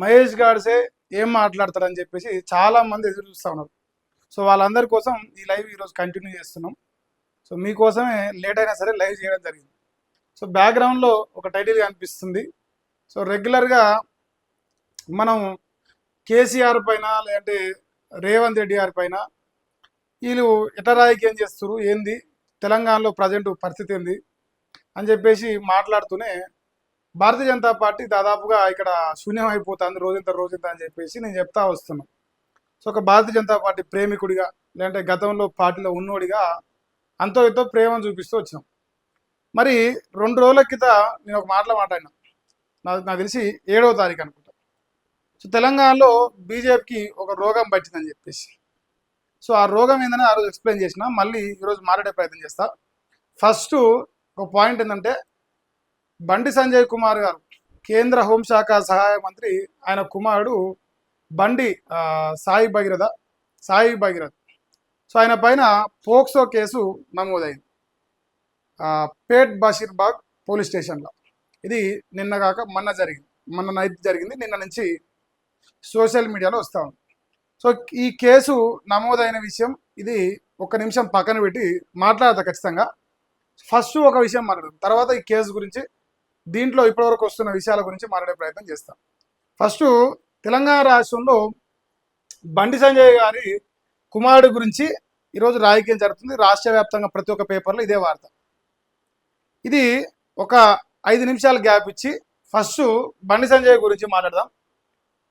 మహేష్ గాడ్సే ఏం మాట్లాడతారని చెప్పేసి చాలా మంది ఎదురు చూస్తూ ఉన్నారు. సో వాళ్ళందరి కోసం ఈ లైవ్ ఈరోజు కంటిన్యూ చేస్తున్నాం. సో మీకోసమే లేట్ అయినా సరే లైవ్ చేయడం జరిగింది. సో బ్యాక్గ్రౌండ్లో ఒక టైటిల్ కనిపిస్తుంది. సో రెగ్యులర్గా మనం కేసీఆర్ పైన లేదంటే రేవంత్ రెడ్డి గారి పైన వీళ్ళు ఎట్లా రాజకీయం చేస్తారు, ఏంది తెలంగాణలో ప్రజెంట్ పరిస్థితి ఏంది అని చెప్పేసి మాట్లాడుతూనే భారతీయ జనతా పార్టీ దాదాపుగా ఇక్కడ శూన్యం అయిపోతుంది, రోజంత అని చెప్పేసి నేను చెప్తా వస్తున్నాను. సో ఒక భారతీయ జనతా పార్టీ ప్రేమికుడిగా లేదంటే గతంలో పార్టీలో ఉన్నోడిగా అంతో ఎంతో ప్రేమను చూపిస్తూ వచ్చినాం. మరి 2 రోజుల క్రితం నేను ఒక మాట్లాడినా, నాకు తెలిసి 7వ తారీఖు అనుకుంటా. సో తెలంగాణలో బీజేపీకి ఒక రోగం పట్టిందని చెప్పేసి, సో ఆ రోగం ఏందని ఆ రోజు ఎక్స్ప్లెయిన్ చేసిన, మళ్ళీ ఈరోజు మాట్లాడే ప్రయత్నం చేస్తా. ఫస్ట్ ఒక పాయింట్ ఏంటంటే, బండి సంజయ్ కుమార్ గారు కేంద్ర హోంశాఖ సహాయ మంత్రి, ఆయన కుమారుడు బండి సాయి భగీరథ్. సో ఆయన పైన పోక్సో కేసు నమోదైంది పేట్ బషీర్బాగ్ పోలీస్ స్టేషన్లో. ఇది మొన్న నైట్ జరిగింది. నిన్న నుంచి సోషల్ మీడియాలో వస్తూ ఉంది. సో ఈ కేసు నమోదైన విషయం ఇది ఒక్క నిమిషం పక్కన పెట్టి మాట్లాడతా ఖచ్చితంగా. ఫస్ట్ ఒక విషయం మాట్లాడదాం, తర్వాత ఈ కేసు గురించి, దీంట్లో ఇప్పటివరకు వస్తున్న విషయాల గురించి మాట్లాడే ప్రయత్నం చేస్తాం. ఫస్ట్ తెలంగాణ రాష్ట్రంలో బండి సంజయ్ గారి కుమారుడు గురించి ఈరోజు రాజకీయం జరుగుతుంది. రాష్ట్ర వ్యాప్తంగా ప్రతి ఒక్క పేపర్లో ఇదే వార్త. ఇది ఒక 5 నిమిషాలు గ్యాప్ ఇచ్చి ఫస్ట్ బండి సంజయ్ గురించి మాట్లాడదాం,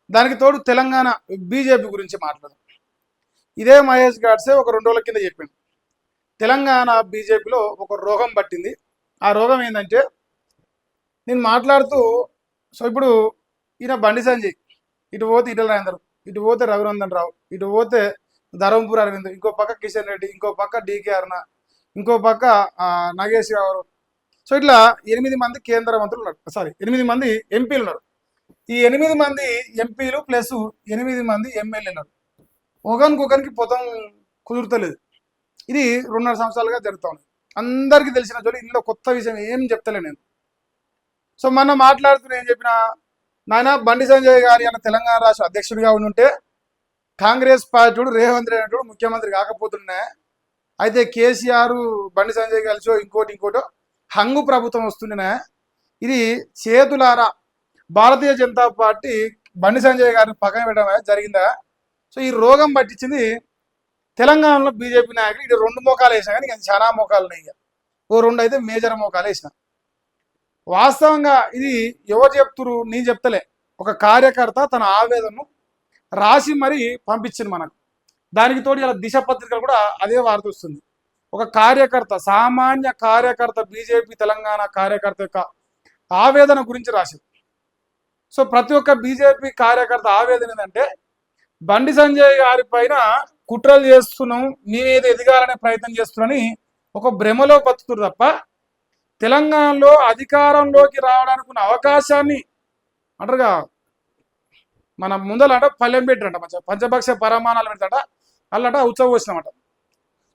దానికి తోడు తెలంగాణ బీజేపీ గురించి మాట్లాడదాం. ఇదే మహేష్ గాడ్సే ఒక 2 రోజుల కింద చెప్పిండు, తెలంగాణ బీజేపీలో ఒక రోగం పట్టింది. ఆ రోగం ఏంటంటే, నేను మాట్లాడుతూ, సో ఇప్పుడు ఈయన బండి సంజయ్, ఇటు పోతే ఈటల రాజేందర్, ఇటు పోతే రఘునందన్ రావు, ఇటు పోతే ధర్మపురి అరవింద్, ఇంకో పక్క కిషన్ రెడ్డి, ఇంకో పక్క డీకే అరుణ, ఇంకో పక్క నాగేష్ గారు. సో ఇట్లా 8 మంది కేంద్ర మంత్రులు ఉన్నారు, 8 మంది ఎంపీలు ఉన్నారు. ఈ 8 మంది ఎంపీలు ప్లస్ 8 మంది ఎమ్మెల్యేలు ఉన్నారు. ఒకరికొకరికి పొతం కుదురుతలేదు. ఇది 2.5 సంవత్సరాలుగా జరుగుతూ ఉంది. అందరికీ తెలిసిన చోటు ఇందులో కొత్త విషయం ఏం చెప్తలే నేను. సో మొన్న మాట్లాడుతూ ఏం చెప్పిన, నాయన బండి సంజయ్ గారి అన్న తెలంగాణ రాష్ట్ర అధ్యక్షుడిగా ఉంటే కాంగ్రెస్ పార్టీ రేవంత్ రెడ్డి ముఖ్యమంత్రి కాకపోతున్నాయి, అయితే కేసీఆర్ బండి సంజయ్ కలిసో ఇంకోటో హంగు ప్రభుత్వం వస్తుండే, ఇది చేతులారా భారతీయ జనతా పార్టీ బండి సంజయ్ గారిని పక్కన పెట్టడం జరిగిందా. సో ఈ రోగం పట్టించింది తెలంగాణలో బీజేపీ నాయకులు. ఇది 2 మోకాలు వేసినా, కానీ ఇంకా చాలా మోకాలు ఉన్నాయి. ఓ 2 అయితే మేజర్ మోకాలు వేసిన. వాస్తవంగా ఇది ఎవరు చెప్తురు, నేను చెప్తలే, ఒక కార్యకర్త తన ఆవేదనను రాసి మరీ పంపించింది మనకు. దానికి తోడు ఇలా దిశ పత్రికలు కూడా అదే వార్త వస్తుంది. ఒక కార్యకర్త, సామాన్య కార్యకర్త, బీజేపీ తెలంగాణ కార్యకర్త యొక్క ఆవేదన గురించి రాసింది. సో ప్రతి ఒక్క బీజేపీ కార్యకర్త ఆవేదన ఏంటంటే, బండి సంజయ్ గారి పైన కుట్రలు చేస్తున్నాం, నేనేదో ఎదగాలనే ప్రయత్నం చేస్తున్నాని ఒక భ్రమలో బతుకుతారు తప్ప, తెలంగాణలో అధికారంలోకి రావడానికి ఉన్న అవకాశాన్ని అంటారుగా, మన ముందలట పల్లెం పెట్టినట, మంచిగా పంచపక్ష పరమాణాలు పెడతాట, అల్లట ఉత్సవం వచ్చినమాట.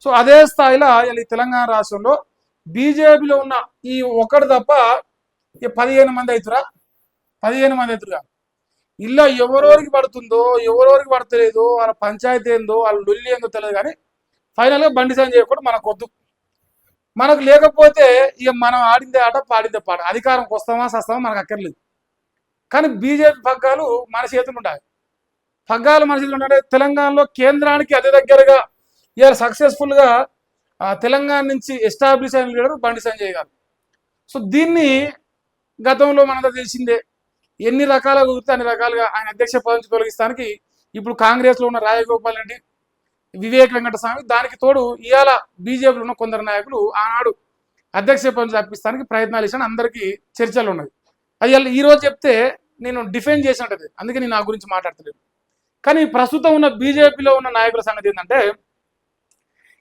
సో అదే స్థాయిలో ఈ తెలంగాణ రాష్ట్రంలో బీజేపీలో ఉన్న ఈ ఒక్కడు తప్ప 15 మంది అవుతురా. ఇలా ఎవరెవరికి పడుతుందో ఎవరెవరికి పడతలేదో, వాళ్ళ పంచాయతీ ఏందో, వాళ్ళ లొల్లి ఏందో తెలియదు, కానీ ఫైనల్గా బండి సంజయ్ కూడా మనకు వద్దు. మనకు లేకపోతే ఇక మనం ఆడిందే ఆట పాడిందే పాట, అధికారంకి వస్తామా సస్తామా మనకు అక్కర్లేదు. కానీ బీజేపీ పగ్గాలు మన చేతులు ఉంటాయి. తెలంగాణలో కేంద్రానికి అతి దగ్గరగా ఇవాళ సక్సెస్ఫుల్గా తెలంగాణ నుంచి ఎస్టాబ్లిష్ అయిన లీడర్ బండి సంజయ్ గారు. సో దీన్ని గతంలో మనంతా తెలిసిందే, ఎన్ని రకాలుగా కుదిరితే అన్ని రకాలుగా ఆయన అధ్యక్ష పదవి నుంచి తొలగిస్తానికి ఇప్పుడు కాంగ్రెస్లో ఉన్న రాజగోపాల్ రెడ్డి, వివేక్ వెంకటస్వామి, దానికి తోడు ఇవాళ బీజేపీలో ఉన్న కొందరు నాయకులు ఆనాడు అధ్యక్ష పదవి తప్పిస్తానికి ప్రయత్నాలు చేసిన, అందరికీ చర్చలు ఉన్నది. అది ఈరోజు చెప్తే నేను డిఫెండ్ చేసినట్టు, అందుకే నేను నా గురించి మాట్లాడతలేదు. కానీ ప్రస్తుతం ఉన్న బీజేపీలో ఉన్న నాయకుల సంగతి ఏంటంటే,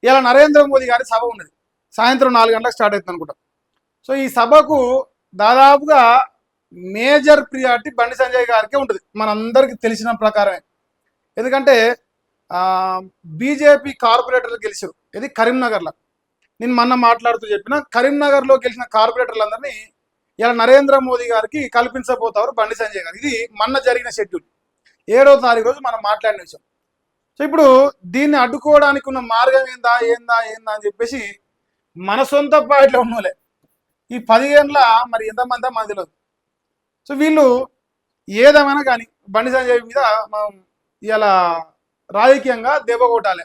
ఇలా నరేంద్ర మోదీ గారి సభ ఉన్నది, సాయంత్రం 4 గంటలకు స్టార్ట్ అవుతుంది అనుకుంటా. సో ఈ సభకు దాదాపుగా మేజర్ ప్రియారిటీ బండి సంజయ్ గారికే ఉంటుంది, మనందరికీ తెలిసిన ప్రకారమే. ఎందుకంటే బీజేపీ కార్పొరేటర్లు గెలిచారు, ఇది కరీంనగర్లో. నేను మొన్న మాట్లాడుతూ చెప్పిన, కరీంనగర్లో గెలిచిన కార్పొరేటర్లందరినీ ఇలా నరేంద్ర మోదీ గారికి కల్పించబోతారు బండి సంజయ్ గారు. ఇది మొన్న జరిగిన షెడ్యూల్ 7వ తారీఖు రోజు మనం మాట్లాడిన విషయం. సో ఇప్పుడు దీన్ని అడ్డుకోవడానికి ఉన్న మార్గం ఏందా ఏందా ఏందా అని చెప్పేసి మన సొంత పార్టీలో ఉన్నోలే ఈ 10 ఏళ్ళ మరి ఎంతమంది మనకు తెలియదు. సో వీళ్ళు ఏదేమైనా కానీ బండి సంజయ్ మీద మనం ఇలా రాజకీయంగా దెబ్బ కొట్టాలి,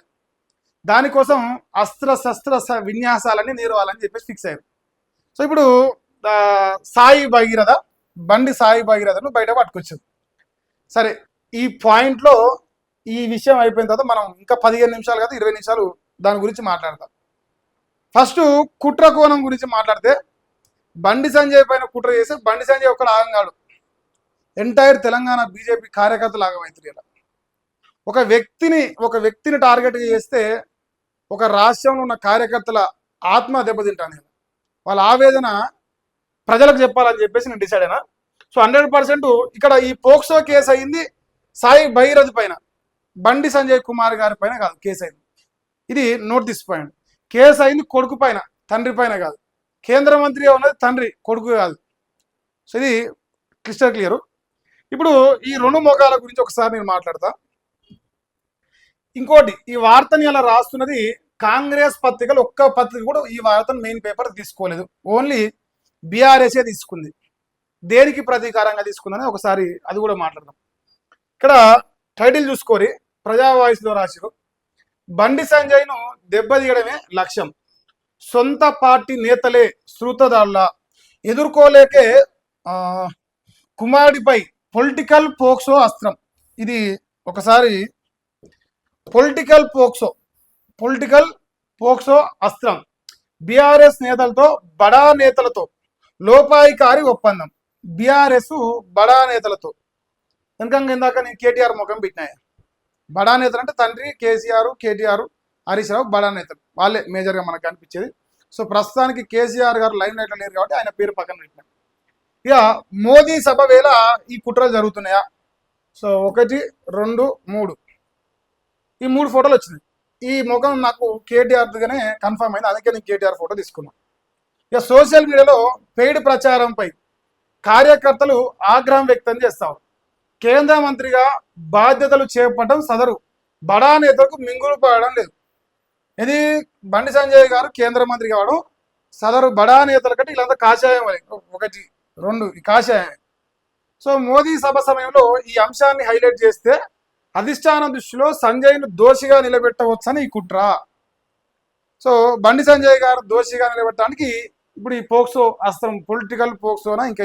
దానికోసం అస్త్ర శస్త్ర విన్యాసాలన్నీ నేర్వాలని చెప్పేసి ఫిక్స్ అయ్యారు. సో ఇప్పుడు సాయి భగీరథ బండి సాయి భగీరథను బయట పట్టుకొచ్చారు. సరే, ఈ పాయింట్లో ఈ విషయం అయిపోయిన తర్వాత మనం ఇంకా 15 నిమిషాలు కదా 20 నిమిషాలు దాని గురించి మాట్లాడతాం. ఫస్ట్ కుట్ర కోణం గురించి మాట్లాడితే బండి సంజయ్ పైన కుట్ర చేసి బండి సంజయ్ ఒక్కడ ఆగంగాడు, ఎంటైర్ తెలంగాణ బీజేపీ కార్యకర్తలు ఆగమవుతారు. ఇలా ఒక వ్యక్తిని టార్గెట్ చేస్తే ఒక రాష్ట్రంలో ఉన్న కార్యకర్తల ఆత్మ దెబ్బతింటాను, వాళ్ళ ఆవేదన ప్రజలకు చెప్పాలని చెప్పేసి నేను డిసైడ్ అయినా. సో 100% ఇక్కడ ఈ పోక్సో కేసు అయింది సాయి భగీరథ్ పైన, బండి సంజయ్ కుమార్ గారి పైన కాదు కేసు అయింది. ఇది నోట్ దిస్ పాయింట్. కేసు అయింది కొడుకు పైన, తండ్రి పైన కాదు. కేంద్ర మంత్రిగా ఉన్నది తండ్రి, కొడుకు కాదు. సో ఇది క్లిస్టర్ క్లియర్. ఇప్పుడు ఈ 2 మొగాల గురించి ఒకసారి నేను మాట్లాడతా. ఇంకోటి, ఈ వార్తని అలా రాస్తున్నది కాంగ్రెస్ పత్రికలు, ఒక్క పత్రిక కూడా ఈ వార్తను మెయిన్ పేపర్ తీసుకోలేదు, ఓన్లీ బీఆర్ఎస్ఏ తీసుకుంది. దేనికి ప్రతీకారంగా తీసుకుందని ఒకసారి అది కూడా మాట్లాడదాం. ఇక్కడ టైటిల్ చూసుకోరి, ప్రజా వాయిస్లో రాసిరు, బండి సంజయ్ను దెబ్బతీయడమే లక్ష్యం, సొంత పార్టీ నేతలే శృతదారుల ఎదుర్కోలేకే కుమారుడిపై పొలిటికల్ పోక్సో అస్త్రం. ఇది ఒకసారి పొలిటికల్ పోక్సో అస్త్రం, బీఆర్ఎస్ నేతలతో బడా నేతలతో లోపాయికారి ఒప్పందం. బీఆర్ఎస్ బడా నేతలతో, ఎందుకంగా ఇందాక నేను కేటీఆర్ ముఖం పెట్టినాయి. బడా నేతలు అంటే తండ్రి కేసీఆర్, కేటీఆర్, హరీష్ రావు బడా నేతలు, వాళ్ళే మేజర్గా మనకు అనిపించేది. సో ప్రస్తుతానికి కేసీఆర్ గారు లైన్ లైట్లో లేరు కాబట్టి ఆయన పేరు పక్కన పెట్టినాం. ఇక మోదీ సభ వేళ ఈ కుట్రలు జరుగుతున్నాయా? సో 1, 2, 3 ఈ 3 ఫోటోలు వచ్చినాయి. ఈ ముఖం నాకు కేటీఆర్గానే కన్ఫర్మ్ అయింది, అందుకే నేను కేటీఆర్ ఫోటో తీసుకున్నాను. ఇక సోషల్ మీడియాలో పెయిడ్ ప్రచారంపై కార్యకర్తలు ఆగ్రహం వ్యక్తం చేస్తారు. కేంద్ర మంత్రిగా బాధ్యతలు చేపట్టడం సదరు బడా నేతలకు మింగులు పడడం లేదు. ఇది బండి సంజయ్ గారు కేంద్ర మంత్రి కావడం సదరు బడా నేతల కంటే వీళ్ళంతా కాషాయం, 1, 2 ఈ కాషాయం. సో మోదీ సభ సమయంలో ఈ అంశాన్ని హైలైట్ చేస్తే అధిష్టానం దృష్టిలో సంజయ్ను దోషిగా నిలబెట్టవచ్చని ఈ కుట్ర. సో బండి సంజయ్ గారు దోషిగా నిలబెట్టడానికి ఇప్పుడు ఈ పోక్సో అస్త్రం, పొలిటికల్ పోక్సోనా ఇంకా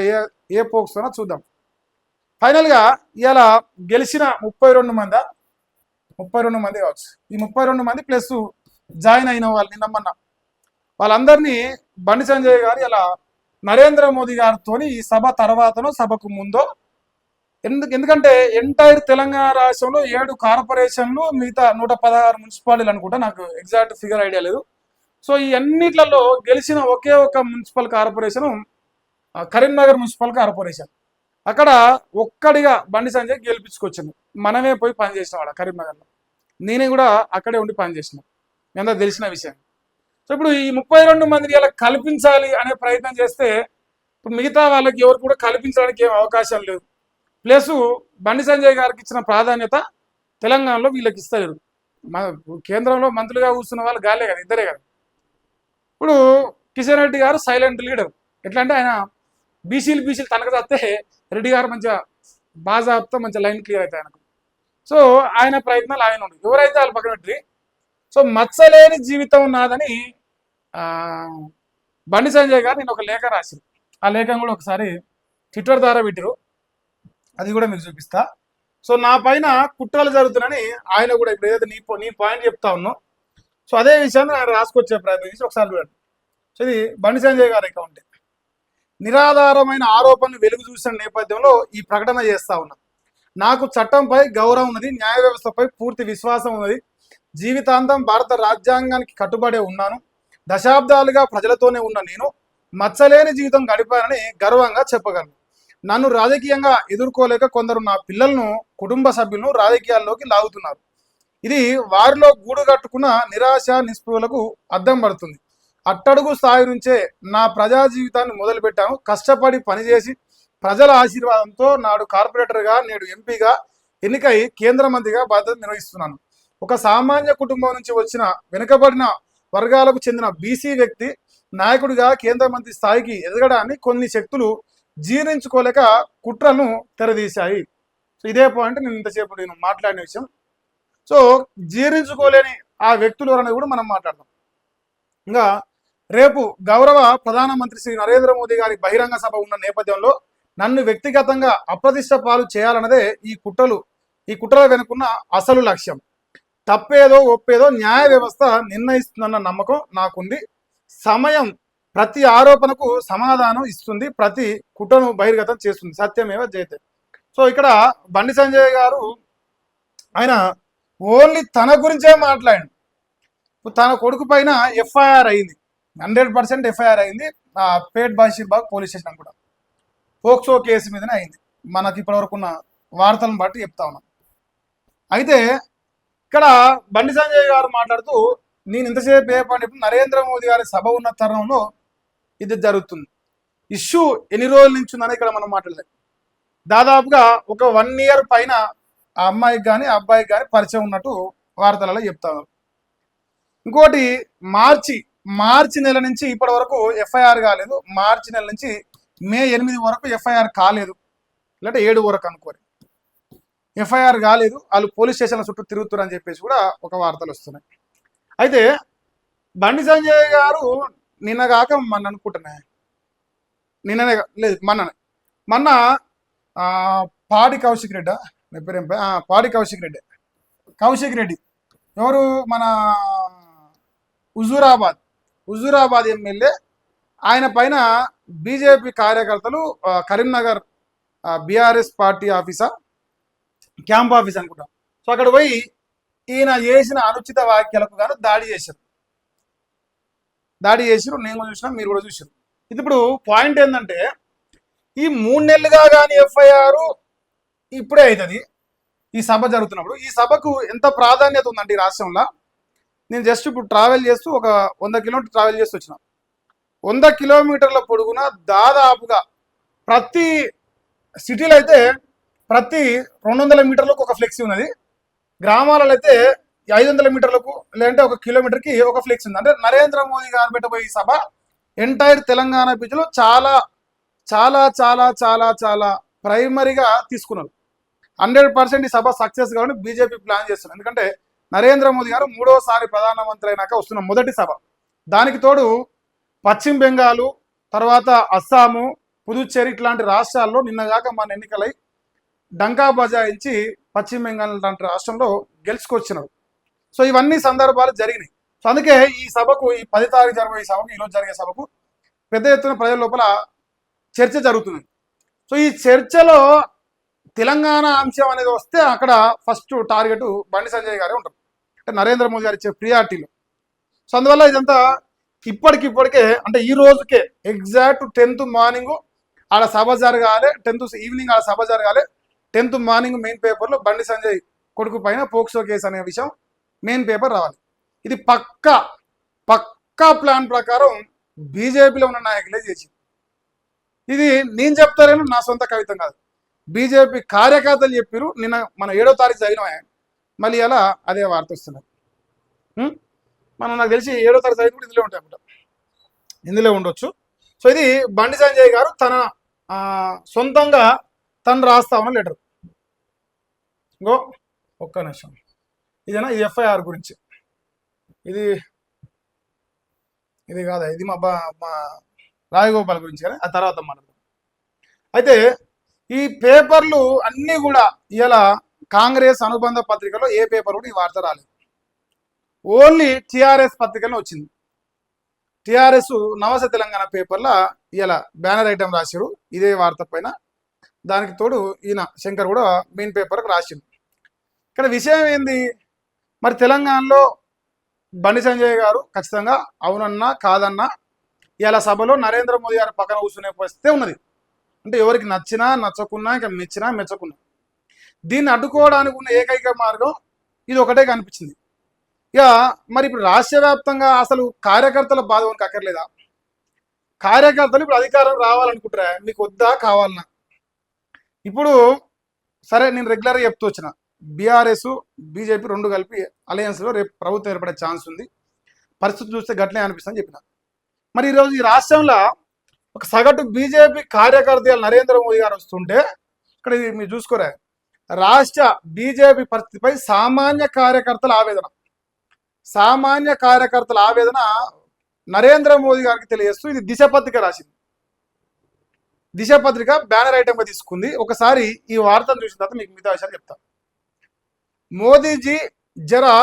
ఏ పోక్సోనా చూద్దాం. ఫైనల్గా ఇలా గెలిచిన 32 మంది కావచ్చు, ఈ 32 మంది ప్లస్ జాయిన్ అయిన వాళ్ళు నిన్నమ్మన్న వాళ్ళందరినీ బండి సంజయ్ గారు ఇలా నరేంద్ర మోదీ గారితో ఈ సభ తర్వాతనో సభకు ముందో, ఎందుకంటే ఎంటైర్ తెలంగాణ రాష్ట్రంలో 7 కార్పొరేషన్లు, మిగతా 116 మున్సిపాలిటీలు అనుకుంటా, నాకు ఎగ్జాక్ట్ ఫిగర్ ఐడియా లేదు. సో ఈ అన్నిట్లలో గెలిచిన ఒకే ఒక municipal corporation Karimnagar municipal corporation. అక్కడ ఒక్కడిగా బండి సంజయ్ గెలిపించుకొచ్చింది. మనమే పోయి పనిచేసిన వాడు కరీంనగర్లో, నేనే కూడా అక్కడే ఉండి పనిచేసిన, ఎంత తెలిసిన విషయం. సో ఇప్పుడు ఈ 32 మందిని ఇలా కల్పించాలి అనే ప్రయత్నం చేస్తే ఇప్పుడు మిగతా వాళ్ళకి ఎవరు కూడా కల్పించడానికి ఏం అవకాశం లేదు. ప్లస్ బండి సంజయ్ గారికి ఇచ్చిన ప్రాధాన్యత తెలంగాణలో వీళ్ళకి ఇస్తారు. కేంద్రంలో మంత్రులుగా కూర్చున్న వాళ్ళు గాలే కదా, ఇద్దరే కదా. ఇప్పుడు కిషన్ రెడ్డి గారు సైలెంట్ లీడర్, ఎట్లా అంటే ఆయన బీసీలు తనకు వస్తే రెడ్డి గారు మంచిగా బాజాబ్తో మంచిగా లైన్ క్లియర్ అవుతాయి ఆయనకు. సో ఆయన ప్రయత్నాలు ఆయన ఉండు, ఎవరైతే వాళ్ళు పక్కన పెట్టి. సో మచ్చలేని జీవితం నాదని బండి సంజయ్ గారు నేను ఒక లేఖ రాశారు. ఆ లేఖను కూడా ఒకసారి ట్విట్టర్ ద్వారా పెట్టారు, అది కూడా మీకు చూపిస్తా. సో నా పైన కుట్రలు జరుగుతున్నాయని ఆయన కూడా ఇప్పుడు ఏదైతే నీ పాయింట్ చెప్తా ఉన్నావు, సో అదే విషయాన్ని ఆయన రాసుకొచ్చే ప్రయత్నం చేసి ఒకసారి చూడండి. సో ఇది బండి సంజయ్ గారి అకౌంట్. నిరాధారమైన ఆరోపణలు వెలుగు చూసిన నేపథ్యంలో ఈ ప్రకటన చేస్తా ఉన్నా. నాకు చట్టంపై గౌరవం ఉన్నది, న్యాయ వ్యవస్థపై పూర్తి విశ్వాసం ఉన్నది, జీవితాంతం భారత రాజ్యాంగానికి కట్టుబడే ఉన్నాను, దశాబ్దాలుగా ప్రజలతోనే ఉన్న నేను మచ్చలేని జీవితం గడిపానని గర్వంగా చెప్పగలను. నన్ను రాజకీయంగా ఎదుర్కోలేక కొందరు నా పిల్లలను, కుటుంబ సభ్యులను రాజకీయాల్లోకి లాగుతున్నారు. ఇది వారిలో గూడు కట్టుకున్న నిరాశ నిస్పృహలకు అద్దం పడుతుంది. అట్టడుగు స్థాయి నుంచే నా ప్రజా జీవితాన్ని మొదలుపెట్టాను. కష్టపడి పనిచేసి ప్రజల ఆశీర్వాదంతో నాడు కార్పొరేటర్గా, నేడు ఎంపీగా ఎన్నికై కేంద్ర మంత్రిగా బాధ్యత నిర్వహిస్తున్నాను. ఒక సామాన్య కుటుంబం నుంచి వచ్చిన వెనుకబడిన వర్గాలకు చెందిన బీసీ వ్యక్తి నాయకుడిగా కేంద్ర మంత్రి స్థాయికి ఎదగడాన్ని కొన్ని శక్తులు జీర్ణించుకోలేక కుట్రను తెరదీశాయి. సో ఇదే పాయింట్ నేను మాట్లాడిన విషయం. సో జీర్ణించుకోలేని ఆ వ్యక్తులు అనేది కూడా మనం మాట్లాడదాం. ఇంకా రేపు గౌరవ ప్రధానమంత్రి శ్రీ నరేంద్ర మోదీ గారి బహిరంగ సభ ఉన్న నేపథ్యంలో నన్ను వ్యక్తిగతంగా అప్రతిష్ట పాలు చేయాలన్నదే ఈ కుట్రల వెనుకున్న అసలు లక్ష్యం. తప్పేదో ఒప్పేదో న్యాయ వ్యవస్థ నిర్ణయిస్తుందన్న నమ్మకం నాకుంది. సమయం ప్రతి ఆరోపణకు సమాధానం ఇస్తుంది, ప్రతి కుట్రను బహిర్గతం చేస్తుంది. సత్యమేవ జయతే. సో ఇక్కడ బండి సంజయ్ గారు ఆయన ఓన్లీ తన గురించే మాట్లాడాడు. తన కొడుకు పైన ఎఫ్ఐఆర్ అయింది, 100% ఎఫ్ఐఆర్ అయింది. పేట్ బాషీర్బాగ్ పోలీస్ స్టేషన్ కూడా పోక్సో కేసు మీదనే అయింది. మనకి ఇప్పటివరకు ఉన్న వార్తలను బట్టి చెప్తా ఉన్నాం. అయితే ఇక్కడ బండి సంజయ్ గారు మాట్లాడుతూ, నేను ఇంతసేపు ఇప్పుడు నరేంద్ర మోదీ గారి సభ ఉన్న తరుణంలో ఇది జరుగుతుంది. ఇష్యూ ఎన్ని రోజుల నుంచి ఉందని ఇక్కడ మనం మాట్లాడలేదు. దాదాపుగా ఒక 1 year పైన ఆ అమ్మాయికి కానీ అబ్బాయికి కానీ పరిచయం ఉన్నట్టు వార్తలలో చెప్తా ఉన్నారు. ఇంకోటి మార్చి నెల నుంచి ఇప్పటి వరకు ఎఫ్ఐఆర్ కాలేదు. మార్చి నెల నుంచి మే 8 వరకు ఎఫ్ఐఆర్ కాలేదు, లేదంటే 7 వరకు అనుకోరు, ఎఫ్ఐఆర్ కాలేదు. వాళ్ళు పోలీస్ స్టేషన్ల చుట్టూ తిరుగుతారు అని చెప్పేసి కూడా ఒక వార్తలు వస్తున్నాయి. అయితే బండి సంజయ్ గారు నిన్న కాక మొన్న అనుకుంటున్నా, నిన్ననే లేదు మొన్న పాడి కౌశిక్ రెడ్డి, పాడి కౌశిక్ రెడ్డి ఎవరు, మన హుజూరాబాద్ ఎమ్మెల్యే. ఆయన పైన బీజేపీ కార్యకర్తలు Karimnagar BRS party camp office అనుకుంటాం. సో అక్కడ పోయి ఈయన చేసిన అనుచిత వ్యాఖ్యలకు గాను దాడి చేశారు. నేను కూడా చూసినా, మీరు కూడా చూసారు. ఇది ఇప్పుడు పాయింట్ ఏంటంటే, ఈ 3 నెలలుగా కానీ ఎఫ్ఐఆర్ ఇప్పుడే అవుతుంది ఈ సభ జరుగుతున్నప్పుడు. ఈ సభకు ఎంత ప్రాధాన్యత ఉందంటే ఈ రాష్ట్రంలో, నేను జస్ట్ ఇప్పుడు ట్రావెల్ చేస్తూ ఒక 100 కిలోమీటర్ ట్రావెల్ చేస్తూ వచ్చిన. 100 కిలోమీటర్ల పొడుగున దాదాపుగా ప్రతి సిటీలో అయితే ప్రతి 200 మీటర్లకు ఒక ఫ్లెక్సీ ఉన్నది. గ్రామాలలో అయితే 500 మీటర్లకు లేదంటే 1 కిలోమీటర్కి ఒక ఫ్లెక్సీ ఉంది. అంటే నరేంద్ర మోదీ గారు పెట్టబోయే సభ ఎంటైర్ తెలంగాణ బీచ్లో చాలా చాలా చాలా చాలా చాలా ప్రైమరీగా తీసుకున్నారు. 100% ఈ సభ సక్సెస్ కావాలని బీజేపీ ప్లాన్ చేస్తున్నారు. ఎందుకంటే నరేంద్ర మోదీ గారు 3వసారి ప్రధానమంత్రి అయినాక వస్తున్న మొదటి సభ. దానికి తోడు పశ్చిమ బెంగాల్, తర్వాత అస్సాము, పుదుచ్చేరి ఇట్లాంటి రాష్ట్రాల్లో నిన్నగాక మన ఎన్నికలై డంకా బజాయించి పశ్చిమ బెంగాల్ లాంటి రాష్ట్రంలో గెలుచుకొచ్చినారు. సో ఇవన్నీ సందర్భాలు జరిగినాయి. సో అందుకే ఈ సభకు, ఈ 10 తారీఖు జరిగే సభకు, ఈరోజు జరిగే సభకు పెద్ద ఎత్తున ప్రజల లోపల చర్చ జరుగుతుంది. సో ఈ చర్చలో తెలంగాణ అంశం అనేది వస్తే అక్కడ ఫస్ట్ టార్గెట్ బండి సంజయ్ గారే ఉంటారు, అంటే నరేంద్ర మోదీ గారు ఇచ్చే ప్రియారిటీలో. సో అందువల్ల ఇదంతా ఇప్పటికే అంటే ఈ రోజుకే ఎగ్జాక్ట్ 10th మార్నింగ్ ఆడ సభ జరగాలి, 10th ఈవినింగ్ ఆడ సభ జరగాలి. 10th మార్నింగ్ మెయిన్ పేపర్లో బండి సంజయ్ కొడుకు పైన పోక్సో కేసు అనే విషయం మెయిన్ పేపర్ రావాలి. ఇది పక్కా ప్లాన్ ప్రకారం బీజేపీలో ఉన్న నాయకులే చేసి, ఇది నేను చెప్తారేమో, నా సొంత కవితం కాదు, బీజేపీ కార్యకర్తలు చెప్పారు. నిన్న మన 7వ తారీఖు చదివిన మళ్ళీ అలా అదే వార్త వస్తున్నారు. మనం నాకు తెలిసి 7వ తారీఖు చదివి కూడా ఇందులో ఉంటాయి అన్నమాట, ఇందులో ఉండొచ్చు. సో ఇది బండి సంజయ్ గారు తన సొంతంగా తను రాస్తా ఉన్న లెటర్. ఇంకో ఒక్క నిమిషం, ఇదేనా ఇది ఎఫ్ఐఆర్ గురించి, ఇది కాదా, ఇది మా రాజగోపాల్ గురించి కానీ ఆ తర్వాత మాట్లాడదాం. అయితే ఈ పేపర్లు అన్నీ కూడా ఇలా కాంగ్రెస్ అనుబంధ పత్రికలో ఏ పేపర్ కూడా ఈ వార్త రాలేదు, ఓన్లీ టిఆర్ఎస్ పత్రికలో వచ్చింది. టిఆర్ఎస్ నవస తెలంగాణ పేపర్లో ఇలా బ్యానర్ ఐటమ్ రాశారు ఇదే వార్త పైన. దానికి తోడు ఈయన శంకర్ కూడా మెయిన్ పేపర్కి రాసింది. ఇక్కడ విషయం ఏంది, మరి తెలంగాణలో బండి సంజయ్ గారు ఖచ్చితంగా అవునన్నా కాదన్నా ఇలా సభలో నరేంద్ర మోదీ గారు పక్కన కూర్చునే పరిస్థితే ఉన్నది. అంటే ఎవరికి నచ్చినా నచ్చకున్నా, ఇంకా మెచ్చినా మెచ్చకున్నా, దీన్ని అడ్డుకోవడానికి ఉన్న ఏకైక మార్గం ఇది ఒకటే కనిపించింది. ఇక మరి ఇప్పుడు రాష్ట్ర వ్యాప్తంగా అసలు కార్యకర్తల బాధ మనకు అక్కర్లేదా? కార్యకర్తలు ఇప్పుడు అధికారం రావాలనుకుంటారా, మీకు వద్దా కావాలన్నా? ఇప్పుడు సరే, నేను రెగ్యులర్గా చెప్తూ వచ్చిన బీఆర్ఎస్ బీజేపీ రెండు కలిపి అలయన్స్లో రేపు ప్రభుత్వం ఏర్పడే ఛాన్స్ ఉంది, పరిస్థితి చూస్తే గట్లే అనిపిస్తుందని చెప్పిన. మరి ఈరోజు ఈ రాష్ట్రంలో ఒక సగటు బీజేపీ కార్యకర్త నరేంద్ర మోదీ గారు వస్తుంటే ఇక్కడ మీరు చూసుకోరా, రాష్ట్ర బీజేపీ పరిస్థితిపై సామాన్య కార్యకర్తల ఆవేదన నరేంద్ర మోదీ గారికి తెలియజేస్తూ ఇది దిశ పత్రిక రాసింది. దిశ పత్రిక బ్యానర్ ఐటమ్గా తీసుకుంది. ఒకసారి ఈ వార్తను చూసిన తర్వాత మీకు మిగతా విషయాలు చెప్తాను. మోదీజీ జరా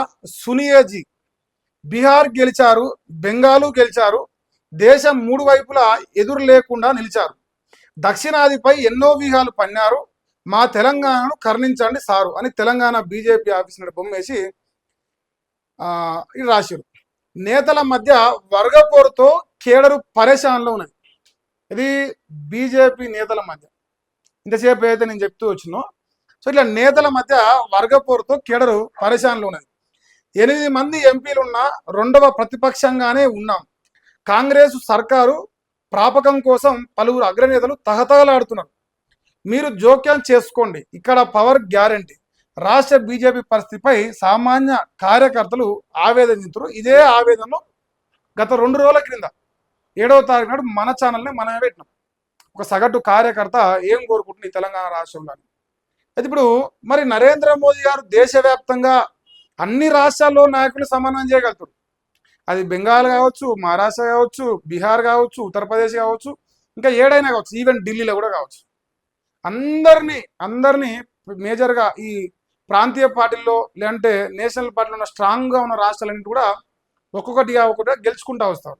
సునియేజీ, బీహార్ గెలిచారు, బెంగాలు గెలిచారు, దేశం మూడు వైపులా ఎదురు లేకుండా నిలిచారు, దక్షిణాదిపై ఎన్నో వ్యూహాలు పన్నారు, మా తెలంగాణను కరుణించండి సారు అని తెలంగాణ బీజేపీ ఆఫీస్ నుండి బొమ్మేసి ఇది రాశారు. నేతల మధ్య వర్గపోరుతో కేడరు పరేషాన్లో ఉన్నది. ఇది బీజేపీ నేతల మధ్య ఇంతసేపు అయితే నేను చెప్తూ వచ్చినో, సో ఇట్లా నేతల మధ్య వర్గపోరుతో కేడరు పరేషాన్లో ఉన్నది. 8 మంది ఎంపీలున్నా రెండవ ప్రతిపక్షంగానే ఉన్నాం. కాంగ్రెస్ సర్కారు ప్రాపకం కోసం పలువురు అగ్రనేతలు తహతహలాడుతున్నారు. మీరు జోక్యం చేసుకోండి, ఇక్కడ పవర్ గ్యారంటీ. రాష్ట్ర బీజేపీ పరిస్థితిపై సామాన్య కార్యకర్తలు ఆవేదనించారు. ఇదే ఆవేదనను గత 2 రోజుల క్రింద 7వ తారీఖు నాడు మన ఛానల్ని మనమే పెట్టినాం. ఒక సగటు కార్యకర్త ఏం కోరుకుంటుంది ఈ తెలంగాణ రాష్ట్రంలో. అయితే ఇప్పుడు మరి నరేంద్ర మోదీ గారు దేశవ్యాప్తంగా అన్ని రాష్ట్రాల్లో నాయకులు సమన్వయం చేయగలుగుతారు. అది బెంగాల్ కావచ్చు, మహారాష్ట్ర కావచ్చు, బీహార్ కావచ్చు, ఉత్తరప్రదేశ్ కావచ్చు, ఇంకా ఏడైనా కావచ్చు, ఈవెన్ ఢిల్లీలో కూడా కావచ్చు. అందరినీ మేజర్గా ఈ ప్రాంతీయ పార్టీల్లో లేదంటే నేషనల్ పార్టీలో ఉన్న స్ట్రాంగ్గా ఉన్న రాష్ట్రాలన్నింటి కూడా ఒక్కొక్కటిగా గెలుచుకుంటూ వస్తారు.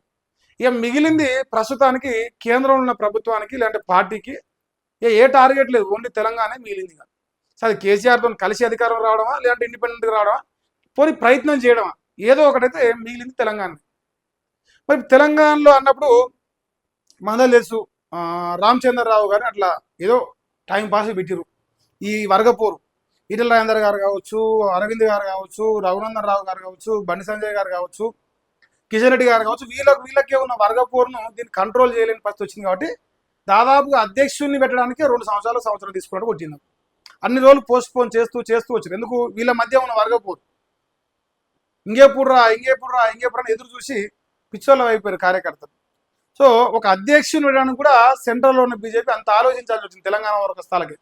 ఇక మిగిలింది ప్రస్తుతానికి కేంద్రంలో ఉన్న ప్రభుత్వానికి లేదంటే పార్టీకి ఏ టార్గెట్ లేదు, ఓన్లీ తెలంగాణ మిగిలింది. కాదు సో అది కేసీఆర్తో కలిసి అధికారం రావడమా లేదంటే ఇండిపెండెంట్గా రావడమా, పోనీ ప్రయత్నం చేయడమా, ఏదో ఒకటైతే మిగిలింది తెలంగాణ. మరి తెలంగాణలో అన్నప్పుడు మనకు తెలుసు రామచంద్రరావు గారిని అట్లా ఏదో టైం పాస్ పెట్టిరు. ఈ వర్గపోరు ఈటెల రాజేందర్ గారు కావచ్చు, అరవింద్ గారు కావచ్చు, రఘునందన్ రావు గారు కావచ్చు, బండి సంజయ్ గారు కావచ్చు, కిషన్ రెడ్డి గారు కావచ్చు, వీళ్ళకే ఉన్న వర్గపోరును దీన్ని కంట్రోల్ చేయలేని పరిస్థితి వచ్చింది. కాబట్టి దాదాపుగా అధ్యక్షుడిని పెట్టడానికి 2 సంవత్సరాలు తీసుకున్నట్టు వచ్చింది. అన్ని రోజులు పోస్ట్పోన్ చేస్తూ వచ్చారు. ఎందుకు? వీళ్ళ మధ్య ఉన్న వర్గపోరు. ఇంకేపుడురా అని ఎదురు చూసి పిచ్చోళ్ళ అయిపోయారు కార్యకర్తలు. సో ఒక అధ్యక్షుని పెట్టడానికి కూడా సెంట్రల్లో ఉన్న బీజేపీ అంత ఆలోచించాల్సి వచ్చింది తెలంగాణ వరకు స్థాలకి.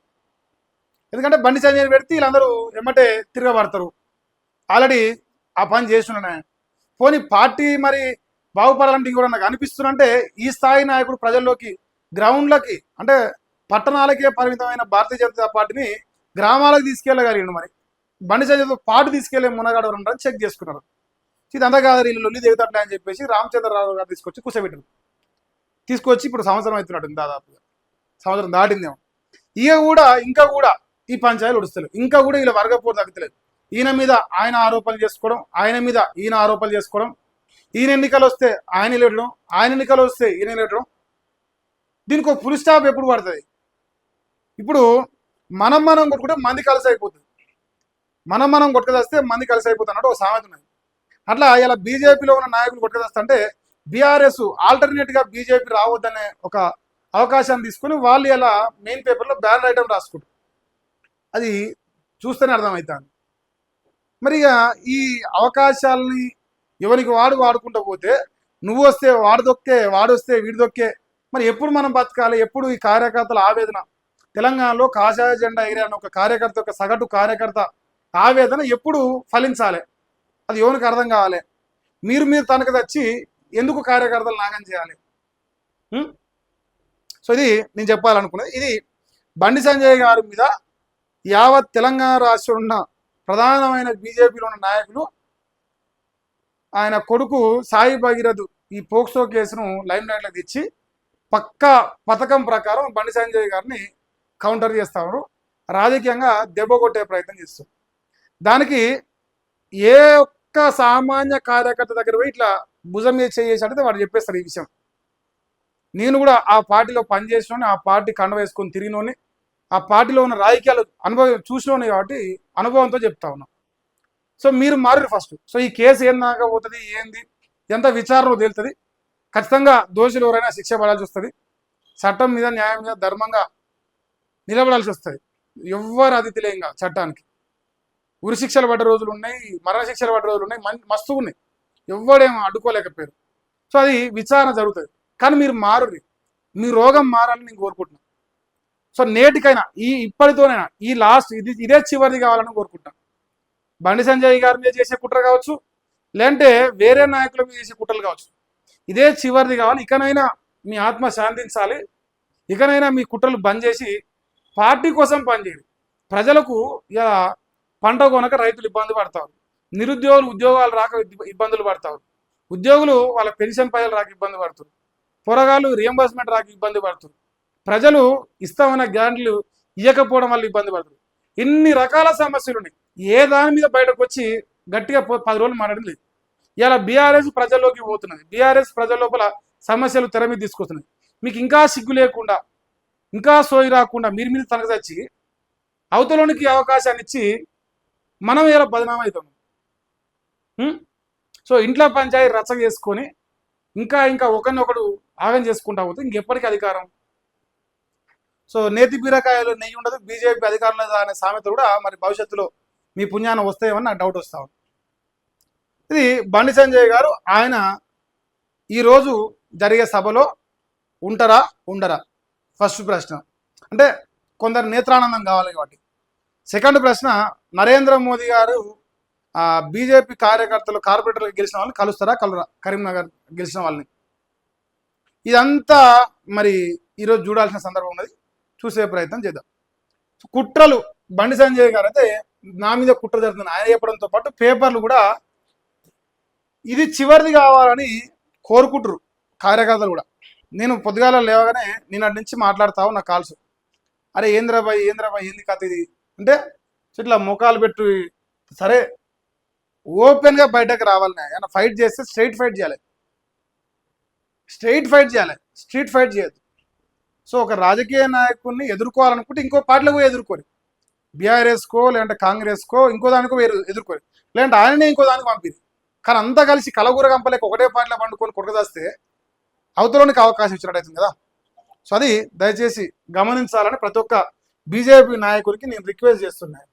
ఎందుకంటే బండి సంజయ్ పెడితే వీళ్ళందరూ ఎమ్మటే తిరగబడతారు. ఆల్రెడీ ఆ పని చేస్తున్నానే. పోనీ పార్టీ మరి బాగుపడాలంటే ఇంకోటి నాకు అనిపిస్తుందంటే ఈ స్థాయి నాయకుడు ప్రజల్లోకి, గ్రౌండ్లకి, అంటే పట్టణాలకే పరిమితమైన భారతీయ జనతా పార్టీని గ్రామాలకు తీసుకెళ్ళగలిగిండు. మరి బండి సంజయ్తో పాటు తీసుకెళ్లే మునగాడు ఉంటారని చెక్ చేసుకున్నారు. ఇదంతా కాదు, వీళ్ళు లొల్లి దిగుతాట్లే అని చెప్పేసి రామచంద్రరావు గారు కూర్చోబెట్టారు. తీసుకొచ్చి ఇప్పుడు సంవత్సరం అవుతున్నాడు, దాదాపుగా సంవత్సరం దాటిందేమో. ఇంకా కూడా ఈ పంచాయతీలు ఉడుస్తలేవు. ఇంకా కూడా వీళ్ళ వర్గపోరు తగ్గలేదు. ఈయన మీద ఆయన ఆరోపణలు చేసుకోవడం, ఆయన మీద ఈయన ఆరోపణలు చేసుకోవడం, ఈయన ఎన్నికలు వస్తే ఆయన నిలబడడం, ఆయన ఎన్నికలు వస్తే ఈయన నిలబడడం. దీనికి ఒక ఫుల్ స్టాప్ ఎప్పుడు పడుతుంది? ఇప్పుడు మనం కొట్టుకుంటే మంది కలిసి అయిపోతుంది, మనం కొట్టుకదేస్తే మంది కలిసి అయిపోతుంది అన్నట్టు ఒక సామెత ఉన్నది. అట్లా ఇలా బీజేపీలో ఉన్న నాయకులు కొట్టుకదేస్తా అంటే బీఆర్ఎస్ ఆల్టర్నేట్గా బీజేపీ రావద్దనే ఒక అవకాశాన్ని తీసుకుని వాళ్ళు ఇలా మెయిన్ పేపర్లో బ్యానర్ ఐటమ్ రాసుకుంటారు. అది చూస్తేనే అర్థమవుతుంది. మరి ఇక ఈ అవకాశాలని ఎవరికి వాడుకుంటూ పోతే నువ్వు వస్తే వాడు దొక్కే, వాడు వస్తే వీడి దొక్కే. మరి ఎప్పుడు మనం బతకాలి? ఎప్పుడు ఈ కార్యకర్తల ఆవేదన, తెలంగాణలో కాషాయ జెండా ఎగిరాని ఒక కార్యకర్త, ఒక సగటు కార్యకర్త ఆవేదన ఎప్పుడు ఫలించాలి? అది ఎవరికి అర్థం కావాలి? మీరు తనకు తెచ్చి ఎందుకు కార్యకర్తలు నాగం చేయాలి? సో ఇది నేను చెప్పాలనుకున్నది. ఇది బండి సంజయ్ గారి మీద యావత్ తెలంగాణ రాష్ట్రంలో ఉన్న ప్రధానమైన బీజేపీలో ఉన్న నాయకులు, ఆయన కొడుకు సాయి భగీరథ్ ఈ పోక్సో కేసును లైమ్ లైట్లోకి తెచ్చి పక్కా పథకం ప్రకారం బండి సంజయ్ గారిని కౌంటర్ చేస్తారు, రాజకీయంగా దెబ్బ కొట్టే ప్రయత్నం చేస్తారు. దానికి ఏ ఒక్క సామాన్య కార్యకర్త దగ్గర పోయి ఇట్లా భుజం మీద చేసేటైతే వాడు చెప్పేస్తారు ఈ విషయం. నేను కూడా ఆ పార్టీలో పనిచేసినోని, ఆ పార్టీ కండ వేసుకొని తిరిగినోని, ఆ పార్టీలో ఉన్న రాజకీయాలు చూసినోని కాబట్టి అనుభవంతో చెప్తా ఉన్నా. సో మీరు మారు ఫస్ట్. సో ఈ కేసు ఏం పోతుంది, ఏంది ఎంత విచారణ తేలుతుంది. ఖచ్చితంగా దోషులు ఎవరైనా శిక్ష పడాల్సి వస్తుంది. చట్టం మీద, న్యాయం మీద ధర్మంగా నిలబడాల్సి వస్తుంది. ఎవ్వరు అతిథి లేం కాదు చట్టానికి. ఉరి శిక్షలు పడ్డ రోజులు ఉన్నాయి, మరణ శిక్షలు పడ్డ రోజులు ఉన్నాయి, మస్తు ఉన్నాయి. ఎవ్వడేమో అడ్డుకోలేకపోయారు. సో అది విచారణ జరుగుతుంది. కానీ మీరు మారుర్రి, మీ రోగం మారాలని నేను కోరుకుంటున్నాను. సో నేటికైనా ఇప్పటితోనైనా ఈ లాస్ట్ ఇదే చివరిది కావాలని కోరుకుంటున్నాను. బండి సంజయ్ గారి మీద చేసే కుట్ర కావచ్చు, లేదంటే వేరే నాయకుల మీద చేసే కుట్రలు కావచ్చు, ఇదే చివరిది కావాలి. ఇకనైనా మీ ఆత్మ శాంతించాలి. ఇకనైనా మీ కుట్రలు బంద్ చేసి పార్టీ కోసం పనిచేయండి. ప్రజలకు ఇక పంట కొనక రైతులు ఇబ్బంది పడతారు, నిరుద్యోగులు ఉద్యోగాలు రాక ఇబ్బందులు పడతారు, ఉద్యోగులు వాళ్ళ పెన్షన్ పైలు రాక ఇబ్బంది పడుతారు, పొరగాళ్ళు రియంబర్స్మెంట్ రాక ఇబ్బంది పడుతారు, ప్రజలు ఇస్తామన్న గ్యారంటీలు ఇవ్వకపోవడం వల్ల ఇబ్బంది పడుతారు. ఇన్ని రకాల సమస్యలు ఉన్నాయి. ఏ దాని మీద బయటకు వచ్చి గట్టిగా 10 రోజులు మాట్లాడింది లేదు. ఇలా బీఆర్ఎస్ ప్రజల్లోకి పోతున్నది. బీఆర్ఎస్ ప్రజల లోపల సమస్యలు తెర మీద తీసుకొస్తున్నాయి. మీకు ఇంకా సిగ్గు లేకుండా, ఇంకా సోయి రాకుండా మీరు తనకు తెచ్చి అవతలోనికి అవకాశాన్ని ఇచ్చి మనం ఇలా బదనామా అవుతాం. సో ఇంట్లో పంచాయతీ రచ్చ చేసుకొని ఇంకా ఒకరినొకడు ఆగం చేసుకుంటా పోతే ఇంకెప్పటికీ అధికారం. సో నేతి బీరకాయలు నెయ్యి ఉండదు, బీజేపీ అధికారంలో అనే సామెత కూడా మరి భవిష్యత్తులో మీ పుణ్యాన్ని వస్తాయేమని నాకు డౌట్ వస్తా ఉంది. ఇది బండి సంజయ్ గారు ఆయన ఈరోజు జరిగే సభలో ఉంటారా ఉండరా ఫస్ట్ ప్రశ్న. అంటే కొందరు నేత్రానందం కావాలి కాబట్టి. సెకండ్ ప్రశ్న, నరేంద్ర మోదీ గారు బీజేపీ కార్యకర్తలు కార్పొరేటర్లు గెలిచిన వాళ్ళని కలుస్తారా కలరా, కరీంనగర్ గెలిచిన వాళ్ళని. ఇదంతా మరి ఈరోజు చూడాల్సిన సందర్భం ఉన్నది. చూసే ప్రయత్నం చేద్దాం. కుట్రలు బండి సంజయ్ గారు అయితే నా మీద కుట్ర జరుగుతుంది ఆయన చెప్పడంతో పాటు పేపర్లు కూడా ఇది చివరిది కావాలని కోరుకుంటారు కార్యకర్తలు కూడా. నేను పొద్దుగాల లేవగానే నిన్నటి నుంచి మాట్లాడతావు నా కాల్స్, అరే ఏంద్రాబాయ్ ఏంది కథ ఇది అంటే ఇట్లా ముఖాలు పెట్టు. సరే ఓపెన్గా బయటకు రావాలని ఏమన్నా ఫైట్ చేస్తే స్ట్రైట్ ఫైట్ చేయాలి, స్ట్రీట్ ఫైట్ చేయొద్దు. సో ఒక రాజకీయ నాయకుడిని ఎదుర్కోవాలనుకుంటే ఇంకో పార్టీలో పోయి ఎదుర్కోరు, బీఆర్ఎస్కో లేదంటే కాంగ్రెస్కో ఇంకో దానికో ఎదుర్కోరు, లేదంటే ఆయననే ఇంకో దానికి పంపింది. కానీ అంతా కలిసి కలగూర కంపలేక ఒకటే పార్టీలో పండుకొని కొడకదాస్తే అవతలోనికి అవకాశం ఇచ్చినట్టు అవుతుంది కదా. సో అది దయచేసి గమనించాలని ప్రతి ఒక్క బీజేపీ నాయకుడికి నేను రిక్వెస్ట్ చేస్తున్నాను.